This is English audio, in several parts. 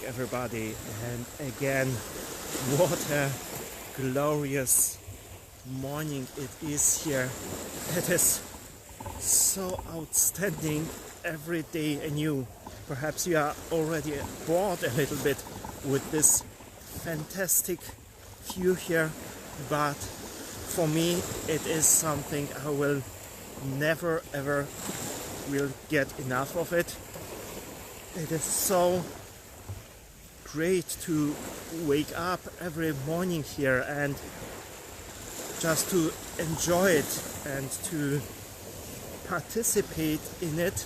everybody, and again, what a glorious morning it is here. It is so outstanding every day anew. Perhaps you are already bored a little bit with this fantastic view here, but for me it is something I will never ever will get enough of it. It is so great to wake up every morning here and just to enjoy it and to participate in it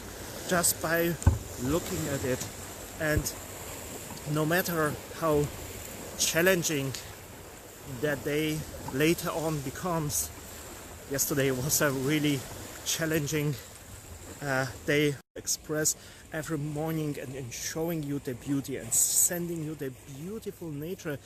just by looking at it. And no matter how challenging that day later on becomes, yesterday was a really challenging day. Express every morning and showing you the beauty and sending you the beautiful nature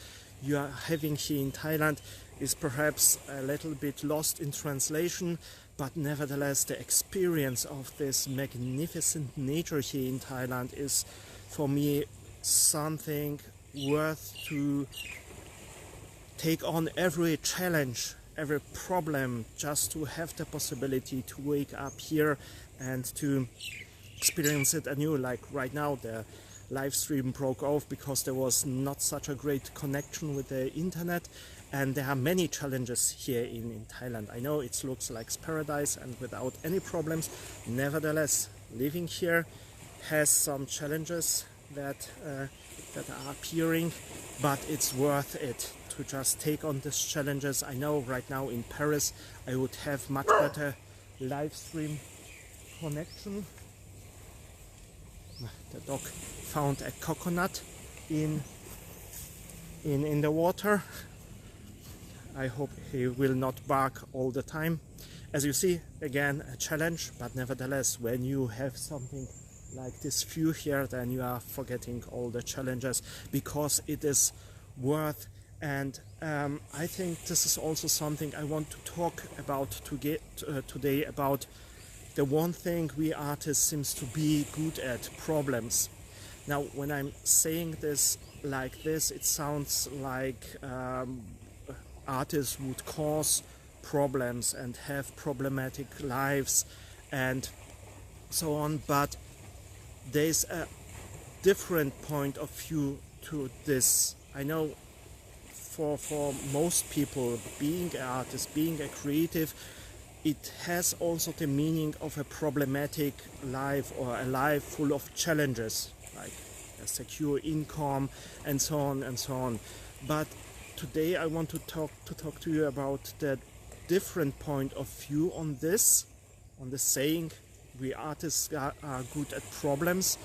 you are having here in Thailand is perhaps a little bit lost in translation, but nevertheless the experience of this magnificent nature here in Thailand is for me something worth to take on every challenge, every problem, just to have the possibility to wake up here and to experience it anew. Like right now the live stream broke off because there was not such a great connection with the internet, and there are many challenges here in Thailand. I know it looks like paradise and without any problems. Nevertheless, living here has some challenges that are appearing, but it's worth it to just take on these challenges. I know right now in Paris I would have much better live stream connection. The dog found a coconut in the water. I hope he will not bark all the time. As you see, again a challenge, but nevertheless when you have something like this view here, then you are forgetting all the challenges because it is worth. And I think this is also something I want to talk about today, about the one thing we artists seems to be good at: problems. Now when I'm saying this like this, it sounds like artists would cause problems and have problematic lives and so on, but there's a different point of view to this. I know for most people, being an artist, being a creative, it has also the meaning of a problematic life or a life full of challenges, like a secure income and so on and so on. But today I want to talk to you about the different point of view on this, on the saying we artists are good at problems.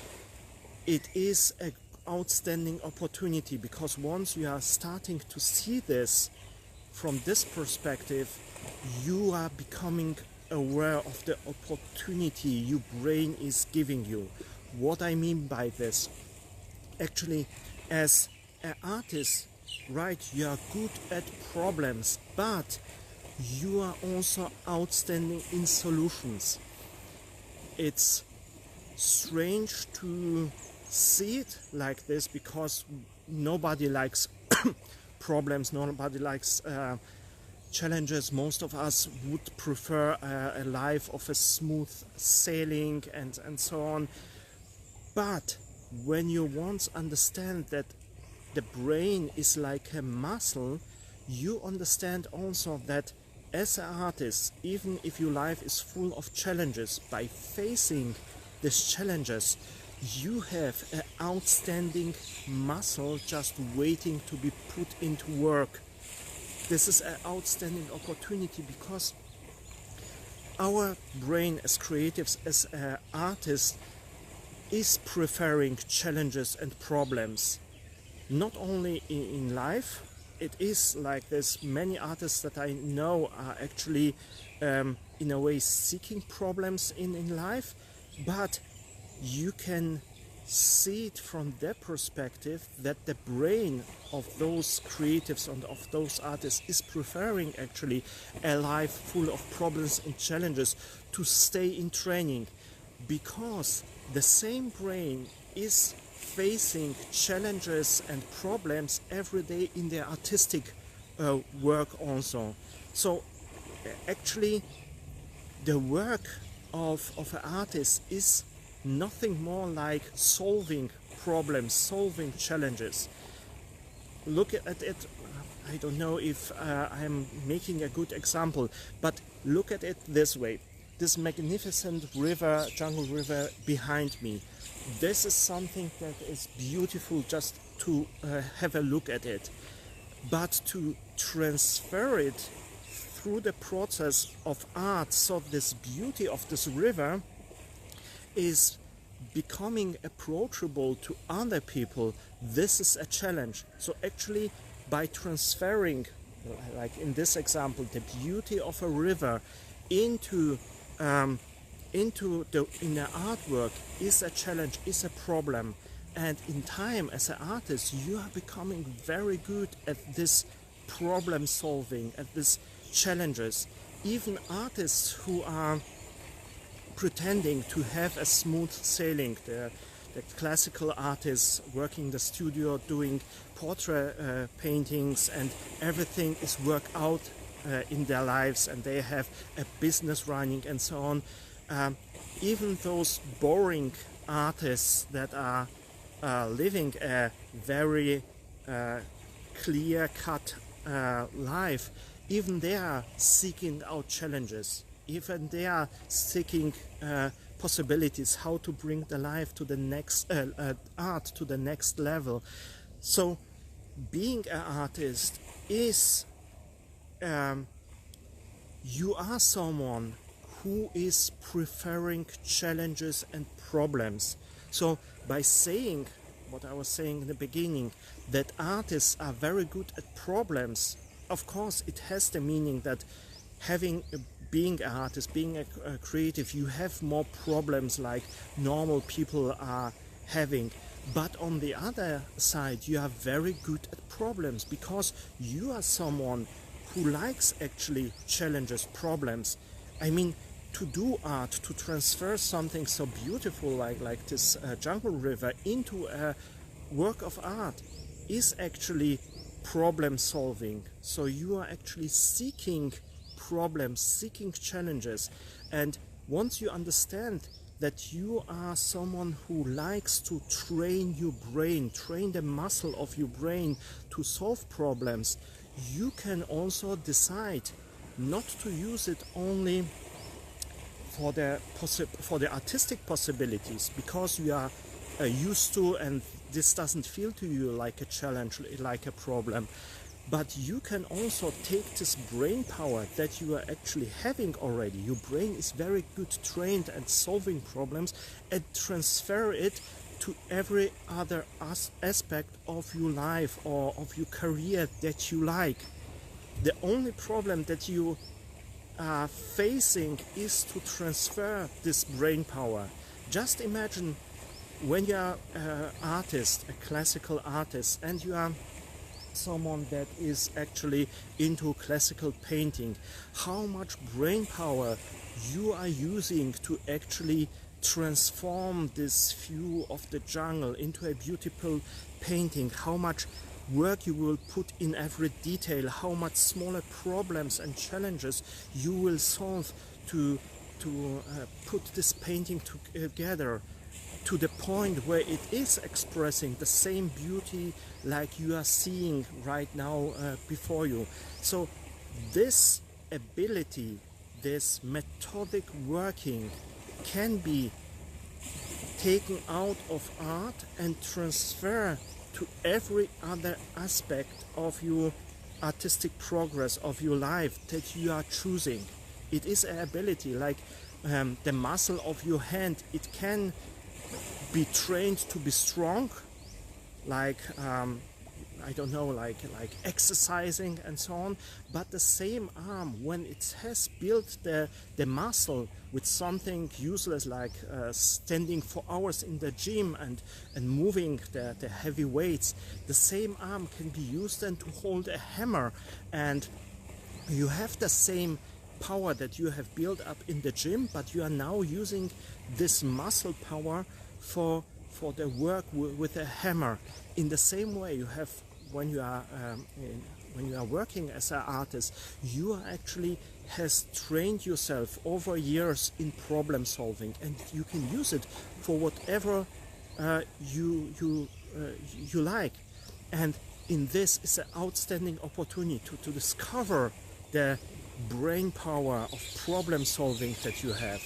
It is an outstanding opportunity, because once you are starting to see this from this perspective, you are becoming aware of the opportunity your brain is giving you. What I mean by this, actually, as an artist, right, you are good at problems, but you are also outstanding in solutions. It's strange to see it like this because nobody likes problems, nobody likes challenges. Most of us would prefer a life of a smooth sailing and so on. But when you once understand that the brain is like a muscle, you understand also that as an artist, even if your life is full of challenges, by facing these challenges, you have an outstanding muscle just waiting to be put into work. This is an outstanding opportunity because our brain as creatives, as artists, is preferring challenges and problems. Not only in life, it is like this. Many artists that I know are actually in a way seeking problems in life, but you can see it from their perspective that the brain of those creatives and of those artists is preferring actually a life full of problems and challenges to stay in training, because the same brain is facing challenges and problems every day in their artistic work also. So actually the work of an artist is nothing more like solving problems, solving challenges. Look at it, I don't know if I'm making a good example, but look at it this way. This magnificent river, jungle river behind me, this is something that is beautiful just to have a look at it. But to transfer it through the process of art, so this beauty of this river is becoming approachable to other people, this is a challenge. So actually by transferring, like in this example, the beauty of a river into the artwork is a challenge, is a problem. And in time, as an artist, you are becoming very good at this problem solving, at these challenges. Even artists who are pretending to have a smooth sailing, the classical artists working in the studio, doing portrait paintings, and everything is worked out in their lives, and they have a business running and so on. Even those boring artists that are living a very clear-cut life, even they are seeking out challenges. Even they are seeking possibilities, how to bring the life to the next art to the next level. So being an artist is you are someone who is preferring challenges and problems. So by saying what I was saying in the beginning, that artists are very good at problems, of course it has the meaning that being an artist, being a creative, you have more problems like normal people are having. But on the other side, you are very good at problems because you are someone who likes actually challenges, problems. I mean, to do art, to transfer something so beautiful like this jungle river into a work of art is actually problem solving. So you are actually seeking problems, seeking challenges. And once you understand that you are someone who likes to train your brain, train the muscle of your brain to solve problems, you can also decide not to use it only for the artistic possibilities, because you are used to, and this doesn't feel to you like a challenge, like a problem. But you can also take this brain power that you are actually having already. Your brain is very good trained at solving problems, and transfer it to every other aspect of your life or of your career that you like. The only problem that you are facing is to transfer this brain power. Just imagine when you are an artist, a classical artist, and you are someone that is actually into classical painting, how much brain power you are using to actually transform this view of the jungle into a beautiful painting, how much work you will put in every detail, how much smaller problems and challenges you will solve to put this painting together to the point where it is expressing the same beauty like you are seeing right now before you. So this ability, this methodic working can be taken out of art and transferred to every other aspect of your artistic progress, of your life that you are choosing. It is an ability like the muscle of your hand. It can be trained to be strong, like I don't know, like exercising and so on. But the same arm, when it has built the muscle with something useless like standing for hours in the gym and moving the heavy weights, the same arm can be used then to hold a hammer, and you have the same power that you have built up in the gym, but you are now using this muscle power for for the work with a hammer. In the same way you have when you are working as an artist, you actually has trained yourself over years in problem solving, and you can use it for whatever you like. And in this is an outstanding opportunity to discover the brain power of problem solving that you have.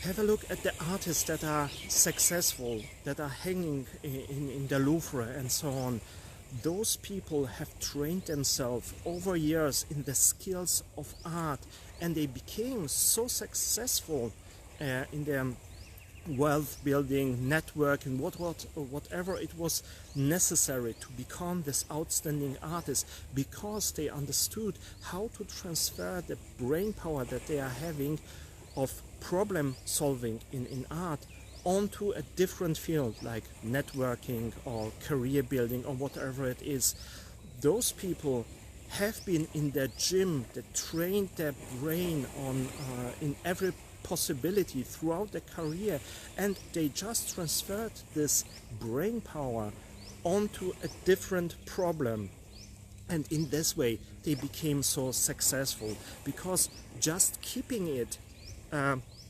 Have a look at the artists that are successful, that are hanging in the Louvre and so on. Those people have trained themselves over years in the skills of art, and they became so successful in their wealth building, networking, whatever it was necessary to become this outstanding artist, because they understood how to transfer the brain power that they are having of problem solving in art onto a different field like networking or career building or whatever it is. Those people have been in their gym, that trained their brain on in every possibility throughout their career, and they just transferred this brain power onto a different problem. And in this way they became so successful, because just keeping it,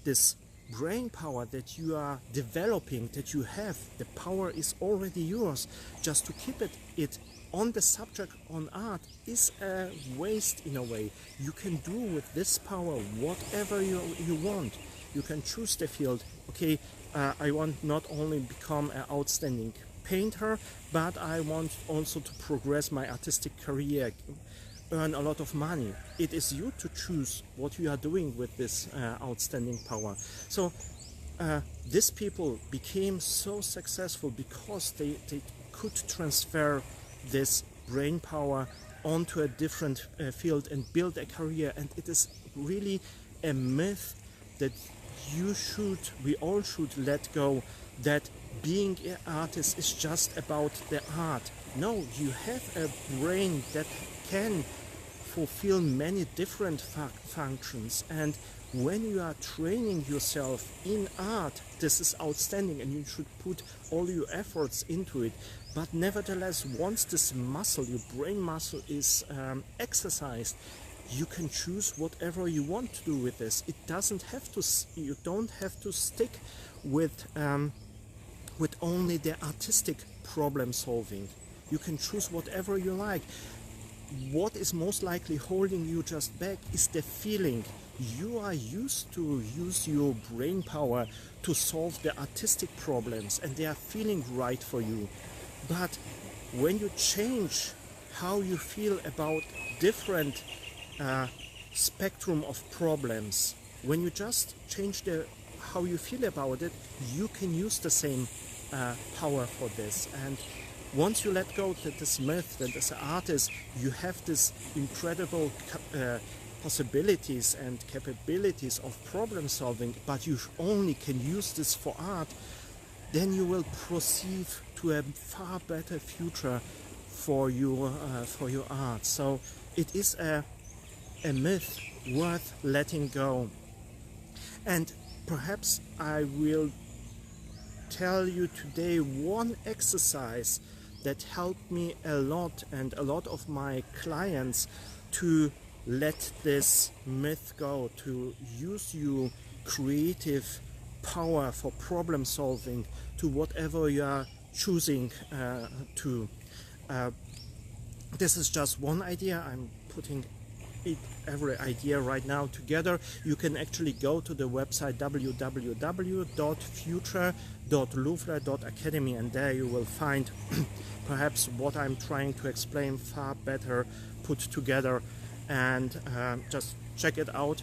this brain power that you are developing, that you have, the power is already yours. Just to keep it on the subject on art is a waste in a way. You can do with this power whatever you want. You can choose the field. Okay, I want not only become an outstanding painter, but I want also to progress my artistic career, earn a lot of money. It is you to choose what you are doing with this outstanding power. So these people became so successful because they could transfer this brain power onto a different field and build a career. And it is really a myth that we all should let go, that being an artist is just about the art. No, you have a brain that can fulfill many different functions, and when you are training yourself in art, this is outstanding and you should put all your efforts into it. But nevertheless, once this muscle, your brain muscle, is exercised, you can choose whatever you want to do with this. It doesn't have to. You don't have to stick with only the artistic problem solving. You can choose whatever you like. What is most likely holding you just back is the feeling. You are used to use your brain power to solve the artistic problems, and they are feeling right for you. But when you change how you feel about different spectrum of problems, when you just change how you feel about it, you can use the same power for this. And once you let go that this myth that as an artist you have this incredible possibilities and capabilities of problem solving, but you only can use this for art, then you will proceed to a far better future for your art. So it is a myth worth letting go. And perhaps I will tell you today one exercise that helped me a lot, and a lot of my clients, to let this myth go, to use your creative power for problem solving to whatever you are choosing to. This is just one idea. I'm putting every idea right now together. You can actually go to the website www.future.louvre.academy, and there you will find perhaps what I'm trying to explain far better put together, and just check it out.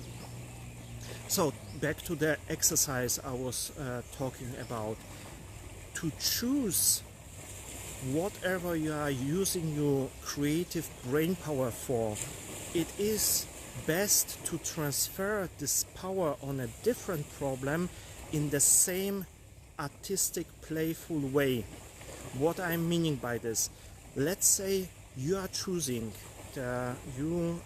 So back to the exercise I was talking about. To choose whatever you are using your creative brain power for, it is best to transfer this power on a different problem in the same artistic, playful way. What I'm meaning by this, let's say you are choosing your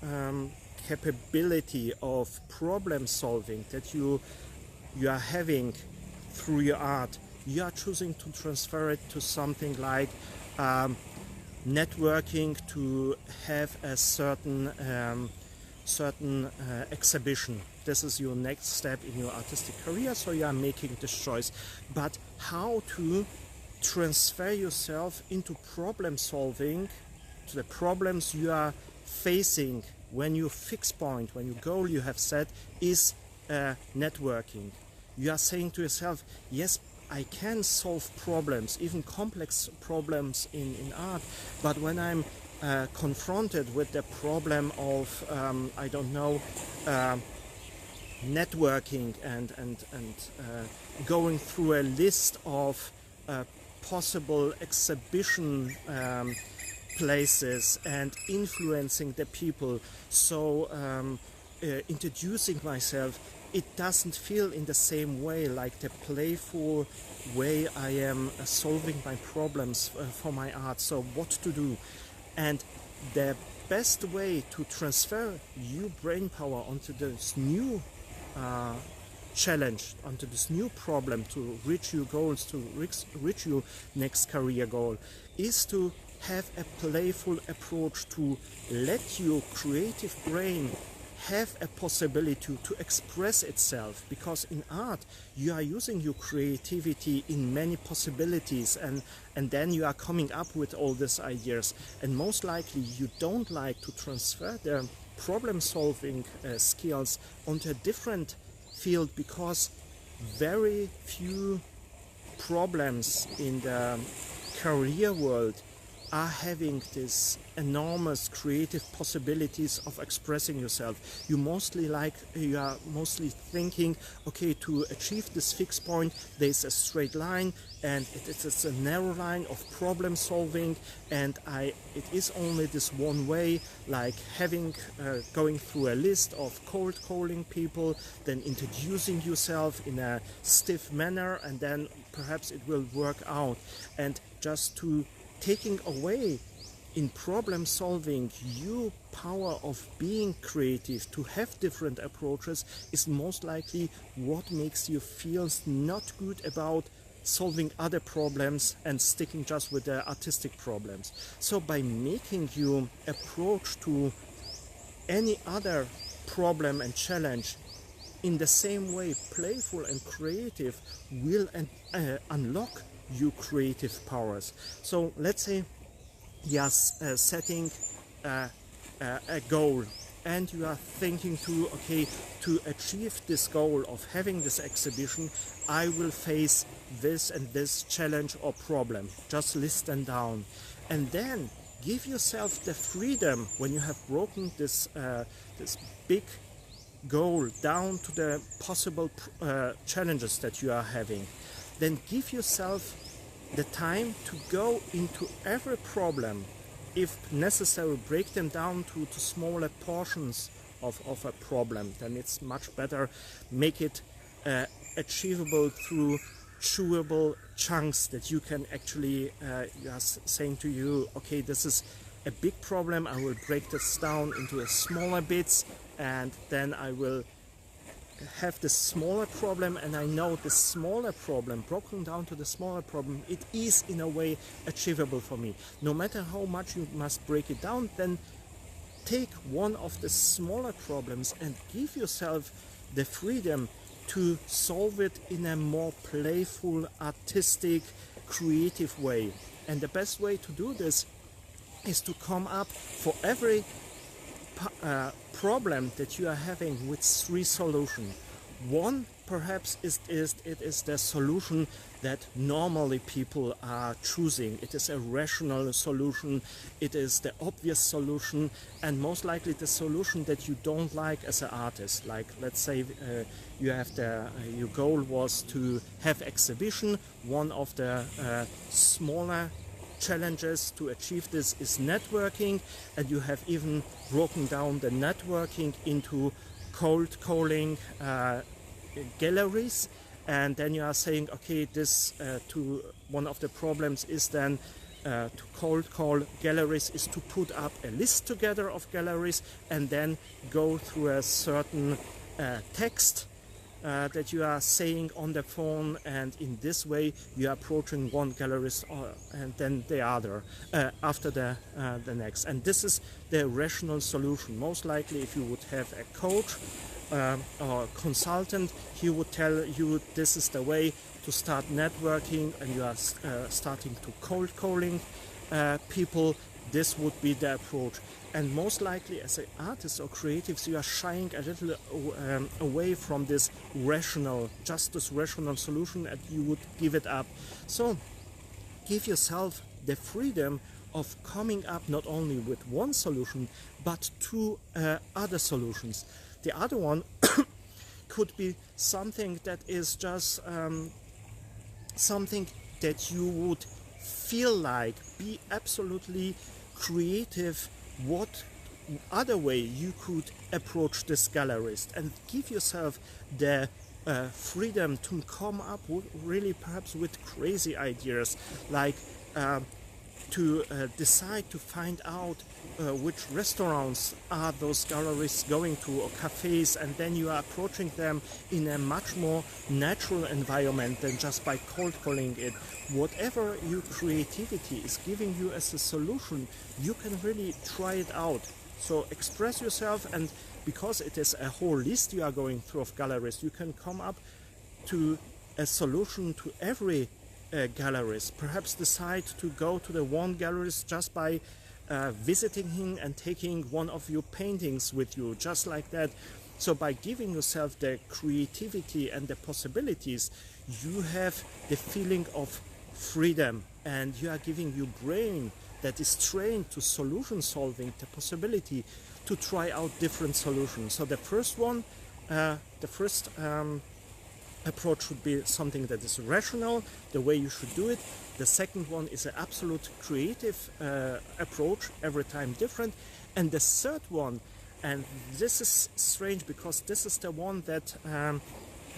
capability of problem solving that you are having through your art. you are choosing to transfer it to something like networking, to have a certain exhibition. This is your next step in your artistic career, so you are making this choice. But how to transfer yourself into problem solving, to the problems you are facing when your fixed point, when your goal you have set is networking. You are saying to yourself, yes, I can solve problems, even complex problems in art, but when I'm confronted with the problem of, I don't know, networking and going through a list of possible exhibition places and influencing the people, so introducing myself, it doesn't feel in the same way like the playful way I am solving my problems for my art. So what to do? And the best way to transfer your brain power onto this new challenge, onto this new problem, to reach your goals, to reach your next career goal, is to have a playful approach, to let your creative brain have a possibility to express itself, because in art you are using your creativity in many possibilities, and then you are coming up with all these ideas, and most likely you don't like to transfer the problem solving skills onto a different field, because very few problems in the career world are having this enormous creative possibilities of expressing yourself. You are mostly thinking, okay, to achieve this fixed point, there's a straight line, and it's a narrow line of problem solving, and it is only this one way, like going through a list of cold calling people, then introducing yourself in a stiff manner, and then perhaps it will work out. And just to taking away in problem solving your power of being creative, to have different approaches, is most likely what makes you feel not good about solving other problems and sticking just with the artistic problems. So by making your approach to any other problem and challenge in the same way playful and creative, will unlock your creative powers. So let's say you are setting a goal, and you are thinking to achieve this goal of having this exhibition, I will face this and this challenge or problem. Just list them down, and then give yourself the freedom, when you have broken this big goal down to the possible challenges that you are having, then give yourself the time to go into every problem. If necessary, break them down to smaller portions of a problem. Then it's much better. Make it achievable through chewable chunks that you can actually, just saying to you, okay, this is a big problem, I will break this down into smaller bits, and then I will have this smaller problem, and I know the smaller problem, broken down to the smaller problem, it is in a way achievable for me. No matter how much you must break it down, then take one of the smaller problems and give yourself the freedom to solve it in a more playful, artistic, creative way. And the best way to do this is to come up for every problem that you are having with 3 solutions. One perhaps it is the solution that normally people are choosing. It is a rational solution, it is the obvious solution, and most likely the solution that you don't like as an artist. Like, let's say you have your goal was to have exhibition. One of the smaller challenges to achieve this is networking, and you have even broken down the networking into cold calling galleries, and then you are saying, okay, this to one of the problems is then to cold call galleries is to put up a list together of galleries and then go through a certain text that you are saying on the phone, and in this way you are approaching one gallerist and then the other after the next. And this is the rational solution. Most likely, if you would have a coach or a consultant, he would tell you this is the way to start networking, and you are starting to cold calling people. This would be the approach. And most likely, as an artist or creatives, you are shying a little away from this rational solution, and you would give it up. So give yourself the freedom of coming up not only with one solution, but two other solutions. The other one could be something that is just something that you would feel like, be absolutely creative, what other way you could approach this gallerist, and give yourself the freedom to come up with really perhaps with crazy ideas, like to decide to find out which restaurants are those gallerists going to, or cafes, and then you are approaching them in a much more natural environment than just by cold calling it. Whatever your creativity is giving you as a solution, you can really try it out. So express yourself, and because it is a whole list you are going through of gallerists, you can come up to a solution to every gallerist. Perhaps decide to go to the one gallerist just by visiting him and taking one of your paintings with you, just like that. So by giving yourself the creativity and the possibilities, you have the feeling of freedom, and you are giving your brain that is trained to solution solving the possibility to try out different solutions. So the first one, approach would be something that is rational, the way you should do it. The second one is an absolute creative approach, every time different. And the third one, and this is strange because this is the one that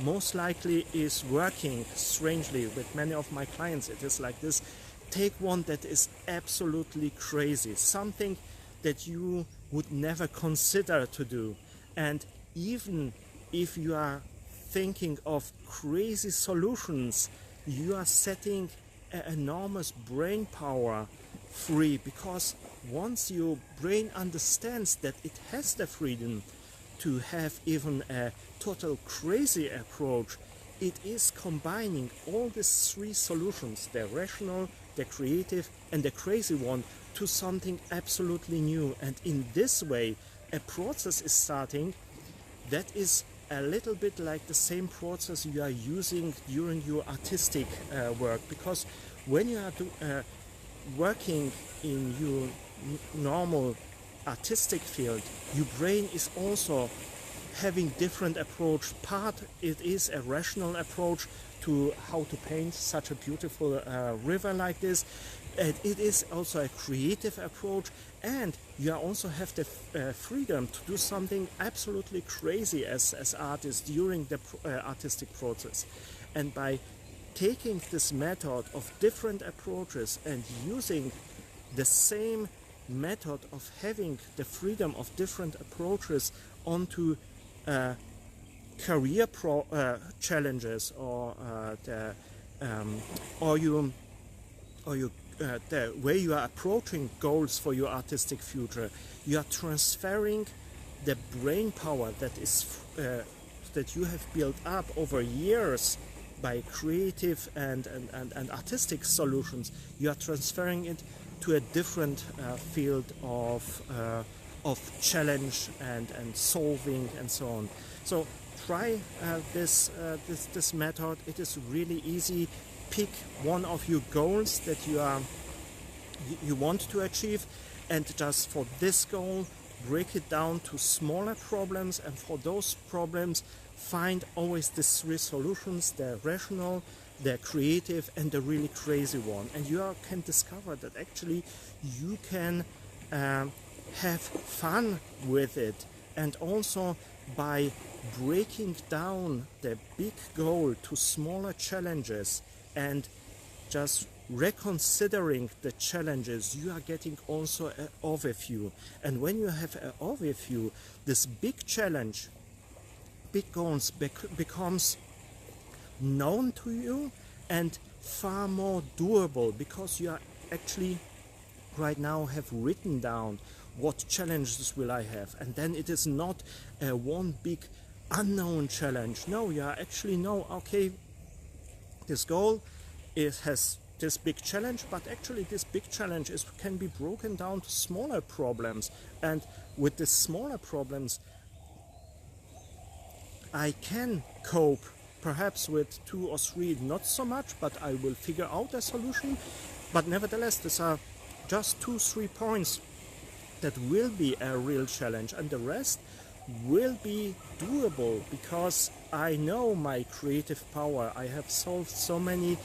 most likely is working strangely with many of my clients. It is like this: take one that is absolutely crazy, something that you would never consider to do. And even if you are thinking of crazy solutions, you are setting an enormous brain power free, because once your brain understands that it has the freedom to have even a total crazy approach, it is combining all these three solutions, the rational, the creative and the crazy one, to something absolutely new. And in this way a process is starting that is a little bit like the same process you are using during your artistic work, because when you are working in your normal artistic field, your brain is also having different approach. Part it is a rational approach to how to paint such a beautiful river like this. It is also a creative approach, and you also have the freedom to do something absolutely crazy as artists during the artistic process. And by taking this method of different approaches and using the same method of having the freedom of different approaches onto career challenges, or the way you are approaching goals for your artistic future, you are transferring the brain power that is that you have built up over years by creative and artistic solutions. You are transferring it to a different field of challenge and solving and so on. So try this method. It is really easy. Pick one of your goals that you want to achieve, and just for this goal break it down to smaller problems, and for those problems find always the three solutions: the rational, the creative and the really crazy one. And you can discover that actually you can have fun with it. And also by breaking down the big goal to smaller challenges and just reconsidering the challenges, you are getting also an overview. And when you have an overview, this big challenge big goals becomes known to you and far more doable, because you are actually right now have written down what challenges will I have, and then it is not one big unknown challenge. No, you are actually know, okay, this goal has this big challenge, but actually this big challenge can be broken down to smaller problems, and with the smaller problems I can cope perhaps with 2 or 3, not so much, but I will figure out a solution. But nevertheless, these are just 2-3 points that will be a real challenge, and the rest will be doable because I know my creative power. I have solved so many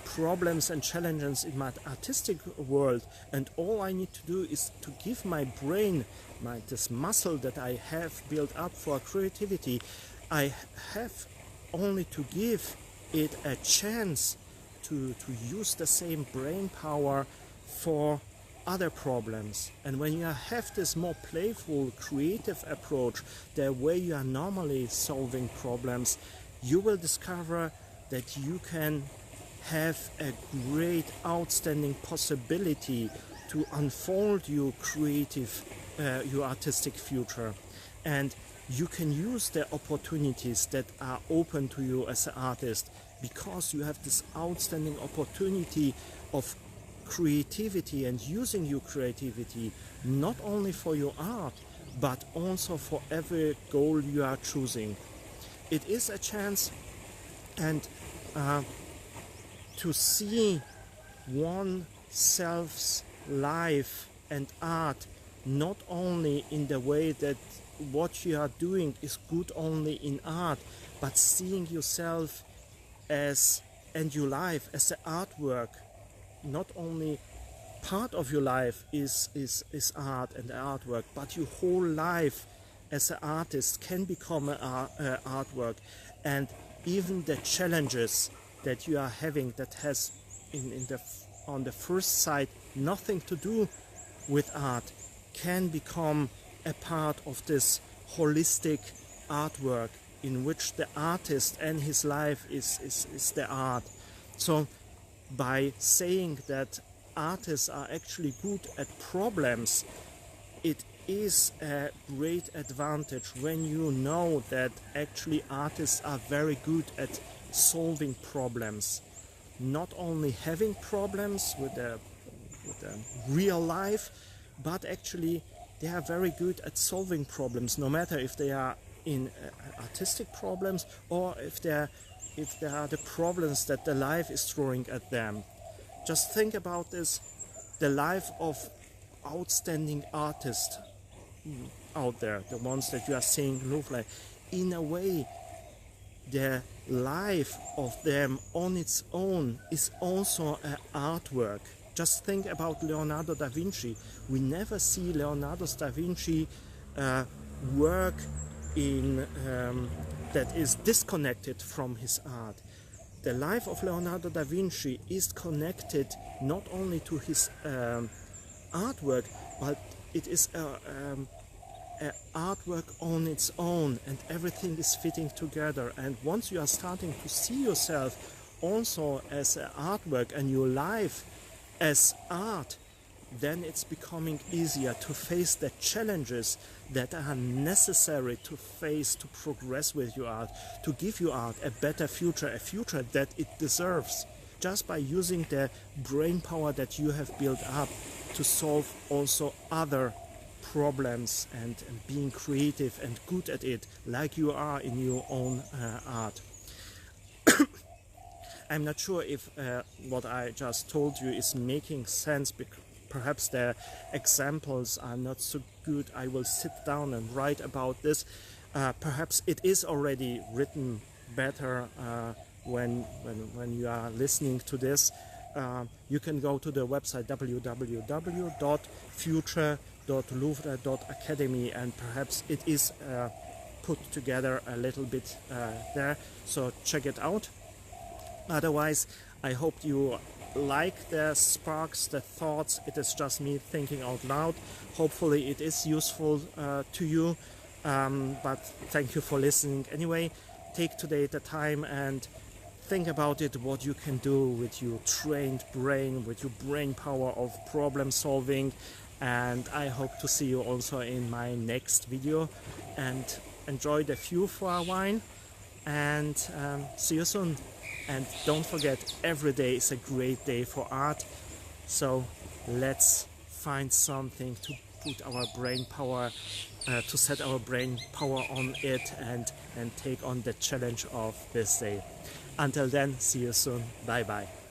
problems and challenges in my artistic world, and all I need to do is to give my brain, this muscle that I have built up for creativity, I have only to give it a chance to use the same brain power for other problems. And when you have this more playful, creative approach, the way you are normally solving problems, you will discover that you can have a great, outstanding possibility to unfold your creative, your artistic future. And you can use the opportunities that are open to you as an artist, because you have this outstanding opportunity of creativity and using your creativity not only for your art but also for every goal you are choosing. It is a chance and to see oneself's life and art not only in the way that what you are doing is good only in art, but seeing yourself as and your life as an artwork. Not only part of your life is art and artwork, but your whole life as an artist can become an artwork. And even the challenges that you are having that has on the first sight nothing to do with art can become a part of this holistic artwork in which the artist and his life is the art. So by saying that artists are actually good at problems, it is a great advantage when you know that actually artists are very good at solving problems, not only having problems with the real life, but actually they are very good at solving problems, no matter if they are in artistic problems or if there are the problems that the life is throwing at them. Just think about this, the life of outstanding artists out there, the ones that you are seeing in Louvre. In a way, the life of them on its own is also an artwork. Just think about Leonardo da Vinci. We never see Leonardo da Vinci work in that is disconnected from his art. The life of Leonardo da Vinci is connected not only to his artwork, but it is an artwork on its own, and everything is fitting together. And once you are starting to see yourself also as an artwork and your life as art, then it's becoming easier to face the challenges that are necessary to face to progress with your art, to give your art a better future, a future that it deserves, just by using the brain power that you have built up to solve also other problems and being creative and good at it, like you are in your own art. I'm not sure if what I just told you is making sense. Perhaps the examples are not so good. I will sit down and write about this. Perhaps it is already written better when you are listening to this. You can go to the website www.future.louvre.academy, and perhaps it is put together a little bit there. So check it out. Otherwise, I hope you like the sparks, the thoughts. It is just me thinking out loud. Hopefully it is useful to you. but thank you for listening anyway. Take today the time and think about it, what you can do with your trained brain, with your brain power of problem solving. And I hope to see you also in my next video, and enjoy the view for a while, and see you soon. And don't forget, every day is a great day for art, so let's find something to put our brain power, to set our brain power on it, and take on the challenge of this day. Until then, see you soon. Bye bye.